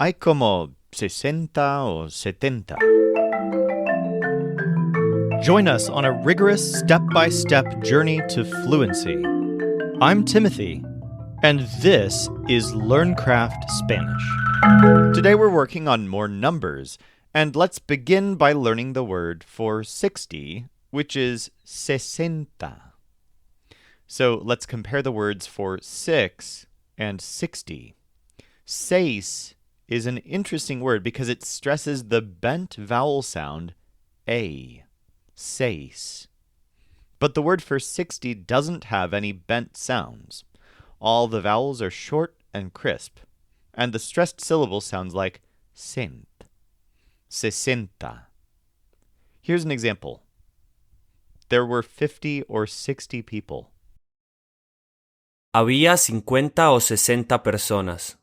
Hay como 60 o 70. Join us on a rigorous step-by-step journey to fluency. I'm Timothy, and this is LearnCraft Spanish. Today we're working on more numbers, and let's begin by learning the word for 60, which is sesenta. So let's compare the words for 6 and 60. Seis is an interesting word because it stresses the bent vowel sound A. Seis. But the word for 60 doesn't have any bent sounds. All the vowels are short and crisp, and the stressed syllable sounds like cent. Sesenta. Here's an example. There were 50 or 60 people. Había 50 o 60 personas.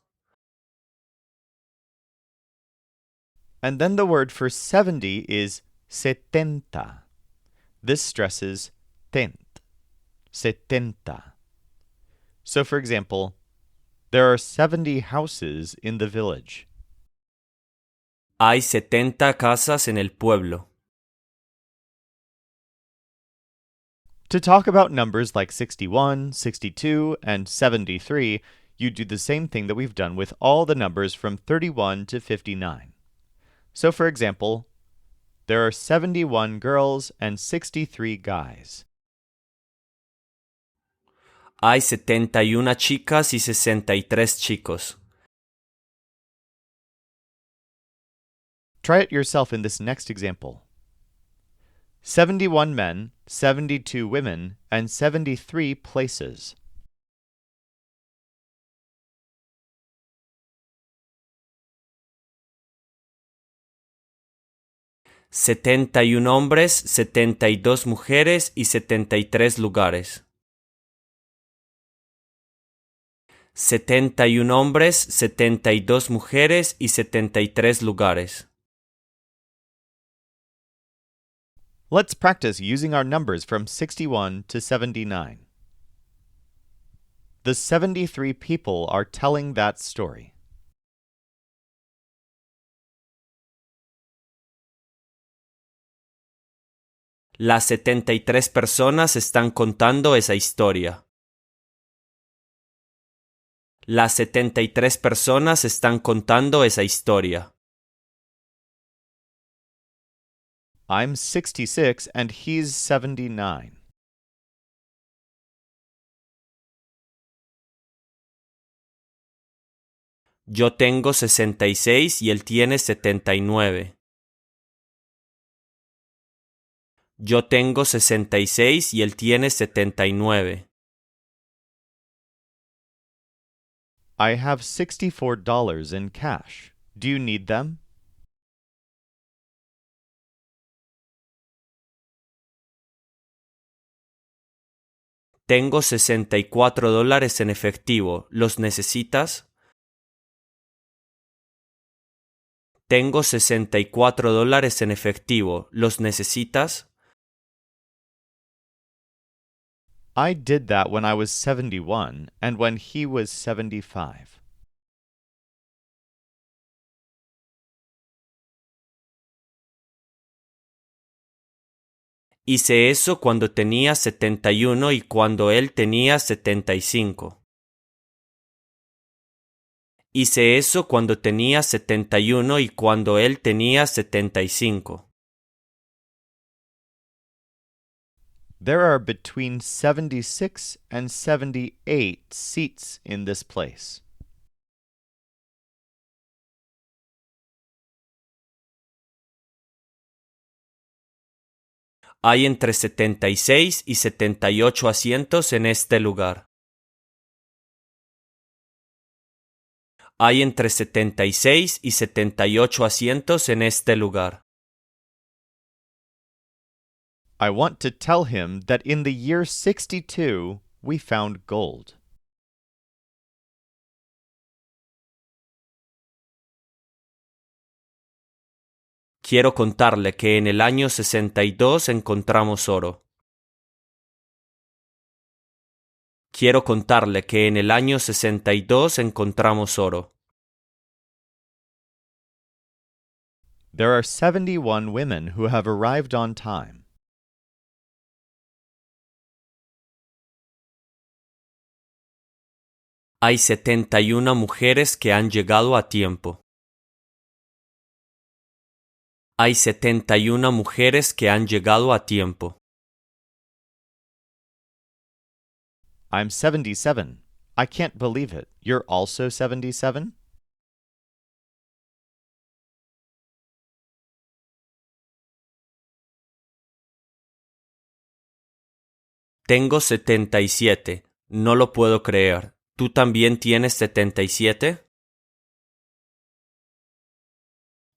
And then the word for 70 is setenta. This stresses tent. Setenta. So for example, there are 70 houses in the village. Hay 70 casas en el pueblo. To talk about numbers like 61, 62, and 73, you do the same thing that we've done with all the numbers from 31 to 59. So for example, there are 71 girls and 63 guys. Hay 71 chicas y 63 chicos. Try it yourself in this next example. 71 men, 72 women, and 73 places. $71 hombres, 72 mujeres y 73 lugares. 71 hombres, 72 mujeres y 73 lugares. Let's practice using our numbers from 61 to 79. The 73 people are telling that story. Las 73 personas están contando esa historia. Las 73 personas están contando esa historia. I'm 66 and he's 79. Yo tengo 66 y él tiene 79. Yo tengo 66 y él tiene 79. I have $64 in cash. Do you need them? Tengo $64 en efectivo. ¿Los necesitas? Tengo $64 en efectivo. ¿Los necesitas? I did that when I was 71 and when he was 75. Hice eso cuando tenía 71 y cuando él tenía 75. Hice eso cuando tenía 71 y cuando él tenía 75. There are between 76 and 78 seats in this place. Hay entre 76 y 78 asientos en este lugar. Hay entre 76 y 78 asientos en este lugar. I want to tell him that in the year 62, we found gold. Quiero contarle que en el año 62 encontramos oro. Quiero contarle que en el año 62 encontramos oro. There are 71 women who have arrived on time. Hay 71 mujeres que han llegado a tiempo. Hay 71 mujeres que han llegado a tiempo. I'm 77. I can't believe it. You're also 77? Tengo 77. No lo puedo creer. ¿Tú también tienes 77?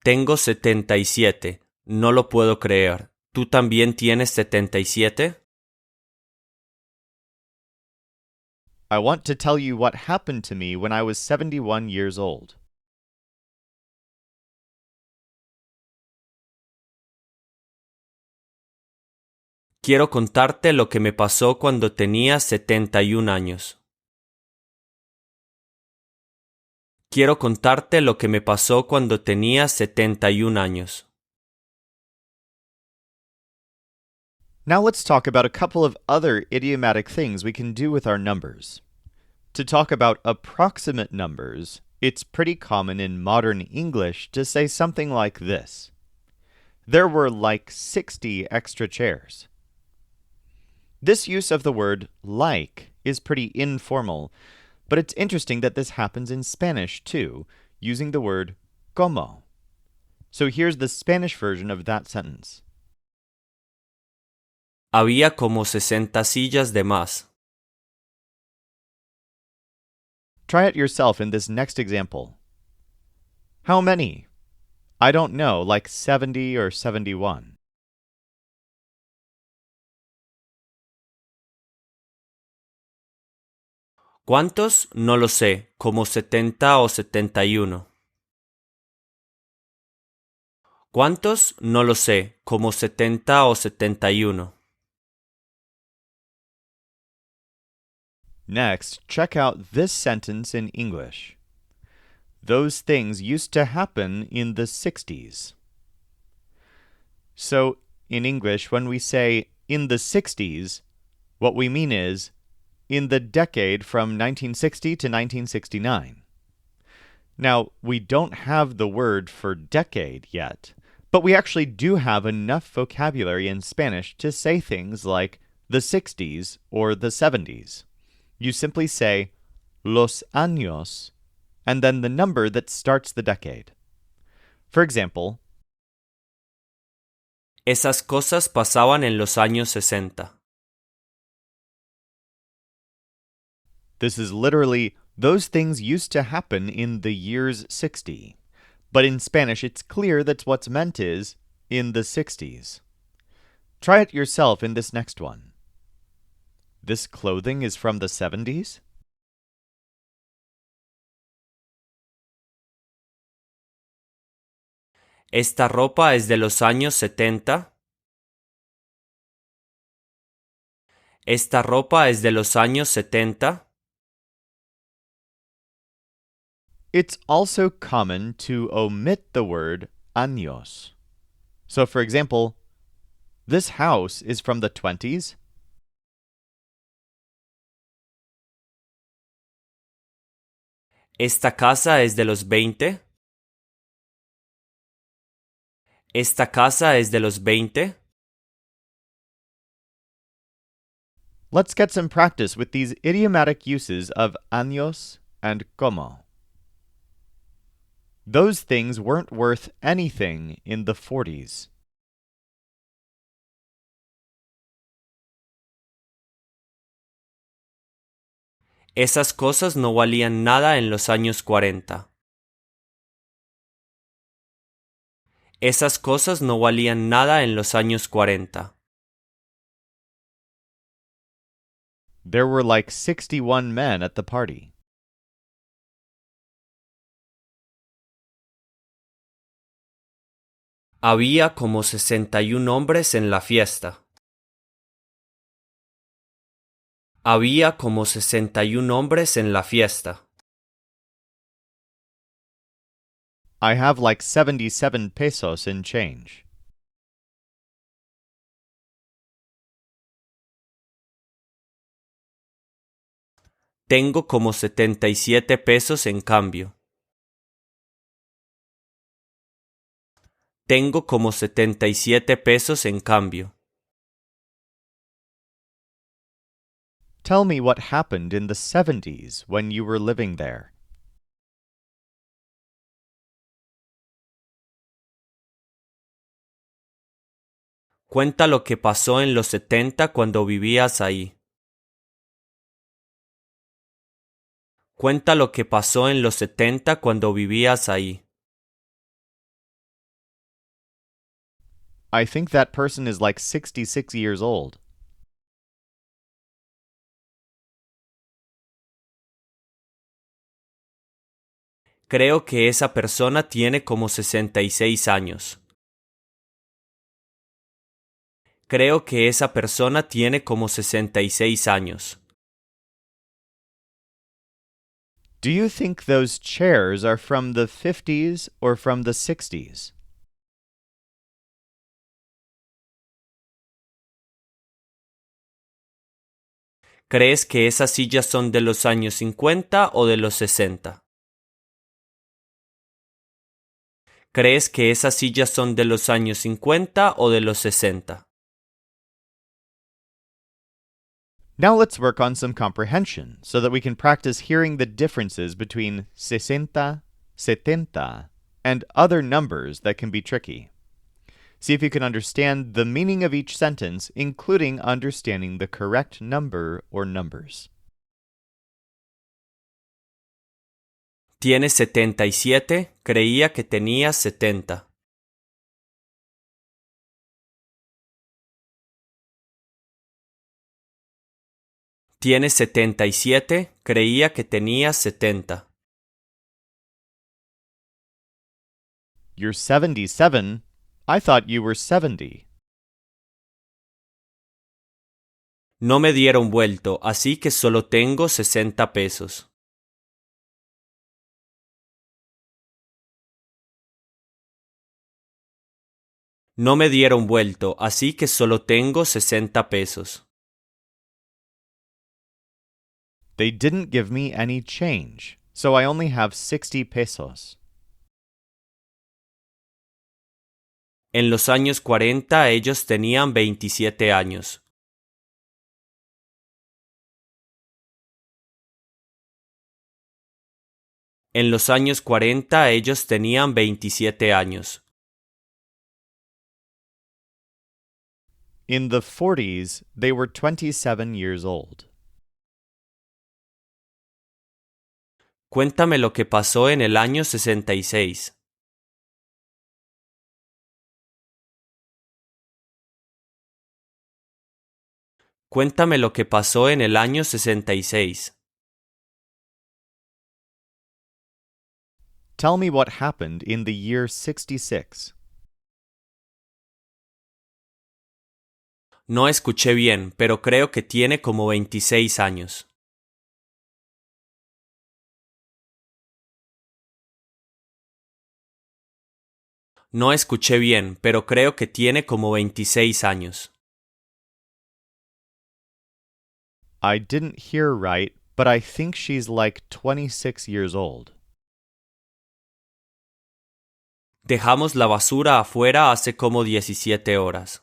Tengo 77. No lo puedo creer. ¿Tú también tienes 77? I want to tell you what happened to me when I was 71 years old. Quiero contarte lo que me pasó cuando tenía 71 años. Quiero contarte lo que me pasó cuando tenía 71 años. Now let's talk about a couple of other idiomatic things we can do with our numbers. To talk about approximate numbers, it's pretty common in modern English to say something like this. There were like 60 extra chairs. This use of the word like is pretty informal, but it's interesting that this happens in Spanish too, using the word como. So here's the Spanish version of that sentence. Había como 60 sillas de más. Try it yourself in this next example. How many? I don't know, like 70 or 71. ¿Cuántos? No lo sé, como 70 o 71. ¿Cuántos? No lo sé, como 70 o 71. Next, check out this sentence in English. Those things used to happen in the 60s. So, in English, when we say in the 60s, what we mean is in the decade from 1960 to 1969. Now, we don't have the word for decade yet, but we actually do have enough vocabulary in Spanish to say things like the 60s or the 70s. You simply say los años and then the number that starts the decade. For example, Esas cosas pasaban en los años 60. this is literally those things used to happen in the years 60. But in Spanish, it's clear that what's meant is in the 60s. Try it yourself in this next one. This clothing is from the 70s? ¿Esta ropa es de los años 70? ¿Esta ropa es de los años 70? It's also common to omit the word años. So, for example, this house is from the 20s? ¿Esta casa es de los 20? ¿Esta casa es de los 20? Let's get some practice with these idiomatic uses of años and como. Those things weren't worth anything in the 40s. Esas cosas no valían nada en los años 40. Esas cosas no valían nada en los años 40. There were like 61 men at the party. Había como 61 hombres en la fiesta. Había como 61 hombres en la fiesta. I have like 77 pesos in change. Tengo como 77 pesos en cambio. Tengo como 77 pesos en cambio. Tell me what happened in the 70s when you were living there. Cuenta lo que pasó en los 70 cuando vivías ahí. Cuenta lo que pasó en los 70 cuando vivías ahí. I think that person is like 66 years old. Creo que esa persona tiene como 66 años. Creo que esa persona tiene como 66 años. Do you think those chairs are from the 50s or from the 60s? ¿Crees que esas sillas son de los años 50 o de los 60? ¿Crees que esas sillas son de los años 50 o de los 60? Now let's work on some comprehension so that we can practice hearing the differences between 60, 70, and other numbers that can be tricky. See if you can understand the meaning of each sentence, including understanding the correct number or numbers. Tienes 77, creía que tenías 70. Tienes 77, creía que tenías 70. You're 77. I thought you were 70. No me dieron vuelto, así que solo tengo 60 pesos. No me dieron vuelto, así que solo tengo 60 pesos. They didn't give me any change, so I only have 60 pesos. En los años 40 ellos tenían 27 años. En los años 40 ellos tenían 27 años. In the 40s, they were 27 years old. Cuéntame lo que pasó en el año 66. Cuéntame lo que pasó en el año 66. Tell me what happened in the year 66. No escuché bien, pero creo que tiene como 26 años. No escuché bien, pero creo que tiene como 26 años. I didn't hear right, but I think she's like 26 years old. Dejamos la basura afuera hace como 17 horas.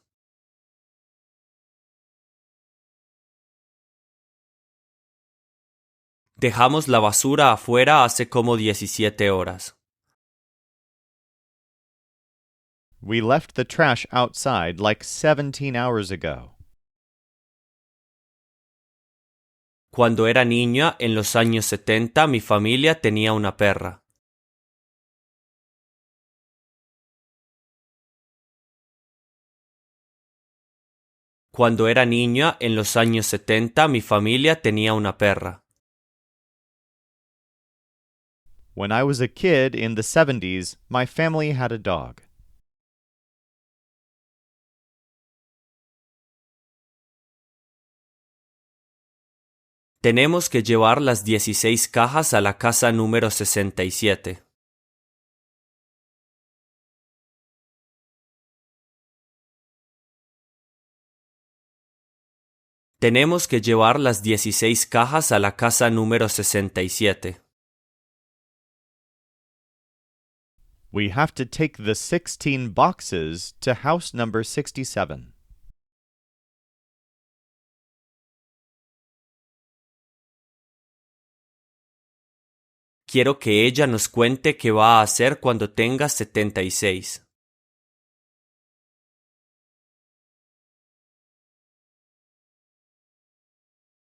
Dejamos la basura afuera hace como 17 horas. We left the trash outside like 17 hours ago. Cuando era niña, en los años 70, mi familia tenía una perra. Cuando era niña, en los años 70, mi familia tenía una perra. When I was a kid in the 70s, my family had a dog. Tenemos que llevar las 16 cajas a la casa número 67. Tenemos que llevar las 16 cajas a la casa número 67. We have to take the 16 boxes to house number 67. Quiero que ella nos cuente qué va a hacer cuando tenga 76.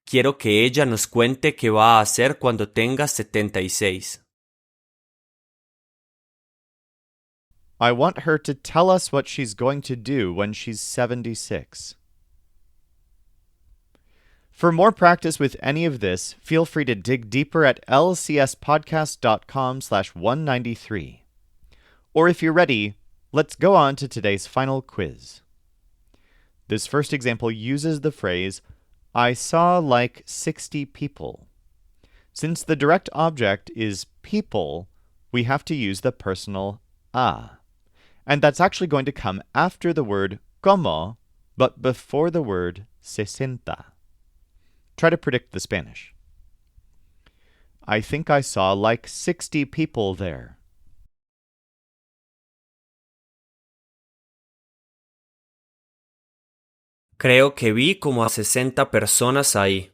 Quiero que ella nos cuente qué va a hacer cuando tenga 76. I want her to tell us what she's going to do when she's 76. For more practice with any of this, feel free to dig deeper at lcspodcast.com/193. Or if you're ready, let's go on to today's final quiz. This first example uses the phrase, I saw like 60 people. Since the direct object is people, we have to use the personal a. And that's actually going to come after the word como, but before the word sesenta. Try to predict the Spanish. I think I saw like 60 people there. Creo que vi como a 60 personas ahí.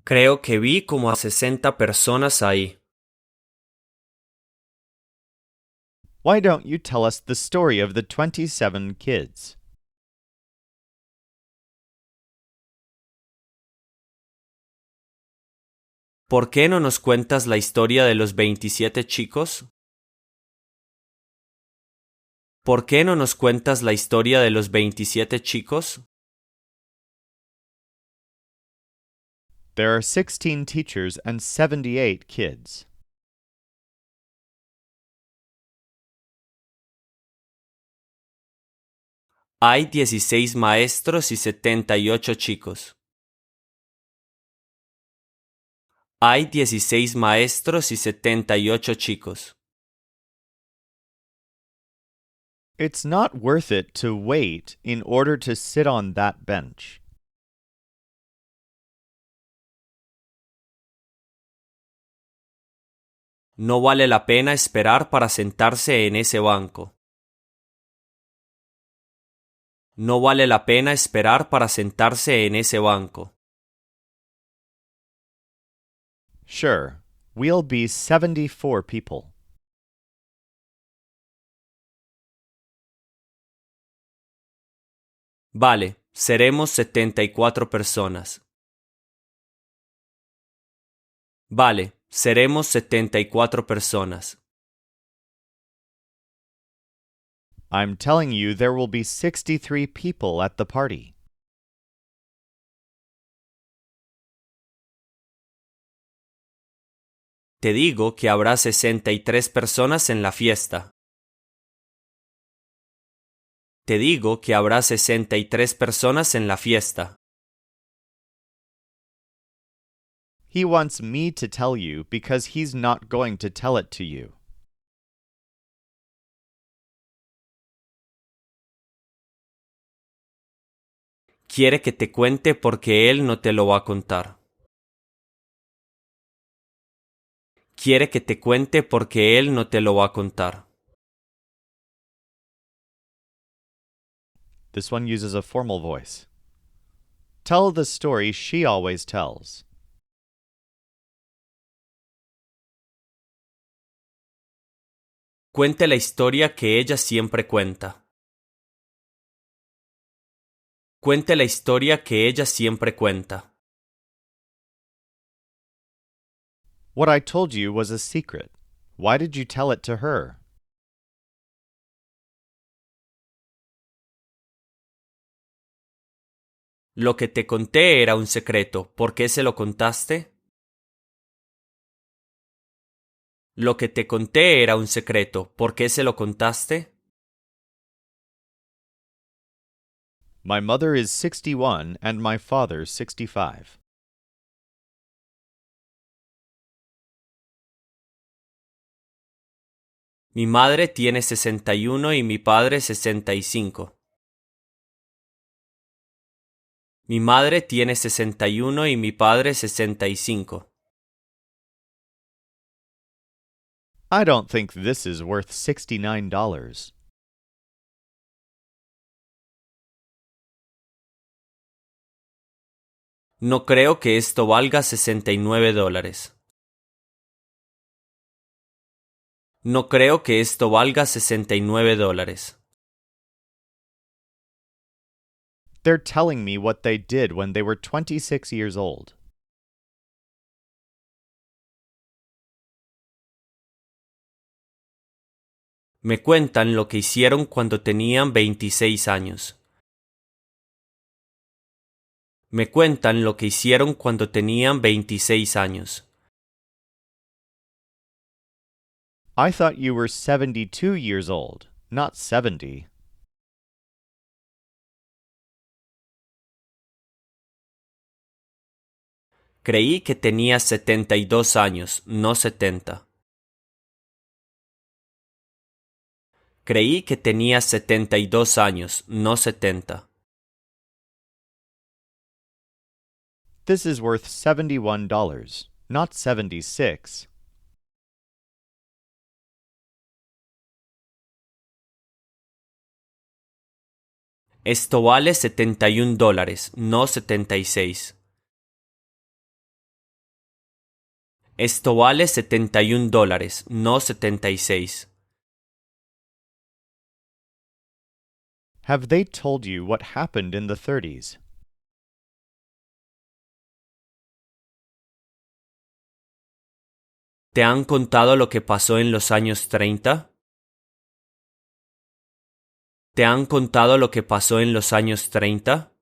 Creo que vi como a 60 personas ahí. Why don't you tell us the story of the 27 kids? ¿Por qué no nos cuentas la historia de los 27 chicos? ¿Por qué no nos cuentas la historia de los 27 chicos? There are 16 teachers and 78 kids. Hay 16 maestros y 78 chicos. Hay 16 maestros y 78 chicos. It's not worth it to wait in order to sit on that bench. No vale la pena esperar para sentarse en ese banco. No vale la pena esperar para sentarse en ese banco. Sure, we'll be 74 people. Vale, seremos 74 personas. Vale, seremos 74 personas. I'm telling you there will be 63 people at the party. Te digo que habrá 63 personas en la fiesta. Te digo que habrá 63 personas en la fiesta. He wants me to tell you because he's not going to tell it to you. Quiere que te cuente porque él no te lo va a contar. Quiere que te cuente porque él no te lo va a contar. This one uses a formal voice. Tell the story she always tells. Cuente la historia que ella siempre cuenta. Cuente la historia que ella siempre cuenta. What I told you was a secret. Why did you tell it to her? Lo que te conté era un secreto. ¿Por qué se lo contaste? Lo que te conté era un secreto. ¿Por qué se lo contaste? My mother is 61 and my father 65. Mi madre tiene 61 y mi padre 65. Mi madre tiene 61 y mi padre 65. I don't think this is worth $69. No creo que esto valga $69. No creo que esto valga $69. They're telling me what they did when they were 26 years old. Me cuentan lo que hicieron cuando tenían 26 años. Me cuentan lo que hicieron cuando tenían 26 años. I thought you were 72 years old, not 70. Creí que tenías 72 años, no 70. Creí que tenías 72 años, no 70. This is worth $71, not 76. Esto vale $71, no 76. Esto vale $71, no 76. Have they told you what happened in the 30s? ¿Te han contado lo que pasó en los años 30? ¿Te han contado lo que pasó en los años 30?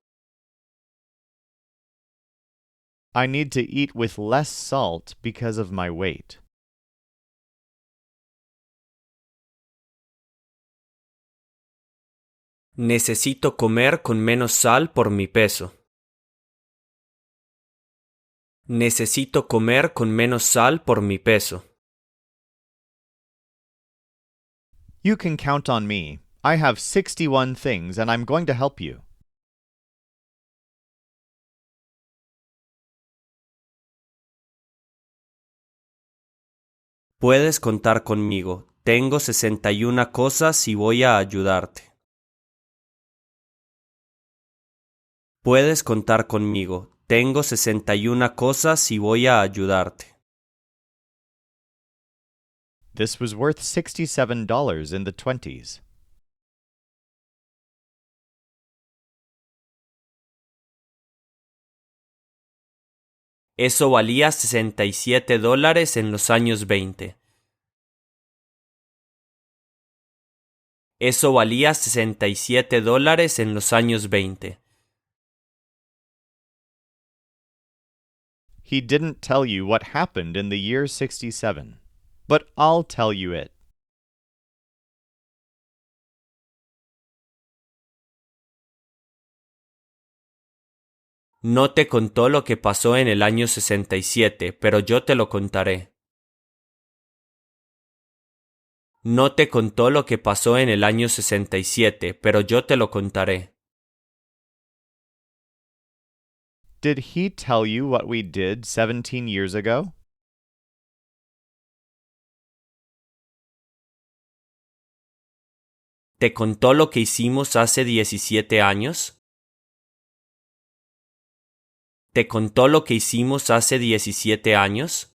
I need to eat with less salt because of my weight. Necesito comer con menos sal por mi peso. Necesito comer con menos sal por mi peso. You can count on me. I have 61 things and I'm going to help you. Puedes contar conmigo. Tengo 61 cosas y voy a ayudarte. Puedes contar conmigo. Tengo 61 cosas y voy a ayudarte. This was worth $67 in the 20s. Eso valía $67 en los años 20. Eso valía $67 en los años 20. He didn't tell you what happened in the year 67, but I'll tell you it. No te contó lo que pasó en el año 67, pero yo te lo contaré. No te contó lo que pasó en el año 67, pero yo te lo contaré. Did he tell you what we did 17 years ago? ¿Te contó lo que hicimos hace 17 años? ¿Te contó lo que hicimos hace 17 años?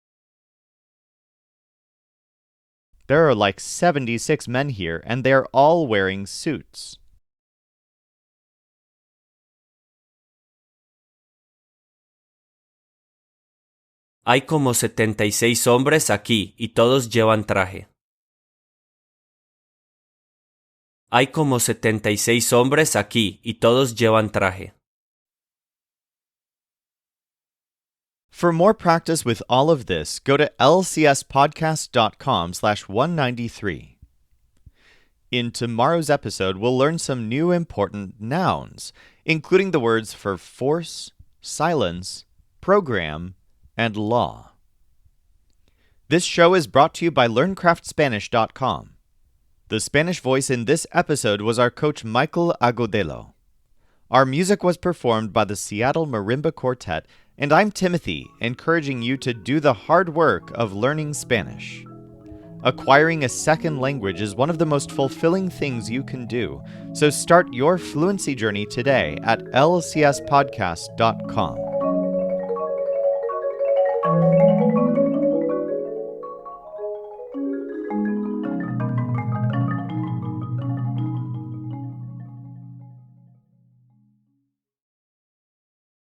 There are like 76 men here and they are all wearing suits. Hay como 76 hombres aquí y todos llevan traje. Hay como 76 hombres aquí y todos llevan traje. For more practice with all of this, go to lcspodcast.com/193. In tomorrow's episode, we'll learn some new important nouns, including the words for force, silence, program, and law. This show is brought to you by LearnCraftSpanish.com. The Spanish voice in this episode was our coach Michael Agudelo. Our music was performed by the Seattle Marimba Quartet, and I'm Timothy, encouraging you to do the hard work of learning Spanish. Acquiring a second language is one of the most fulfilling things you can do, so start your fluency journey today at lcspodcast.com.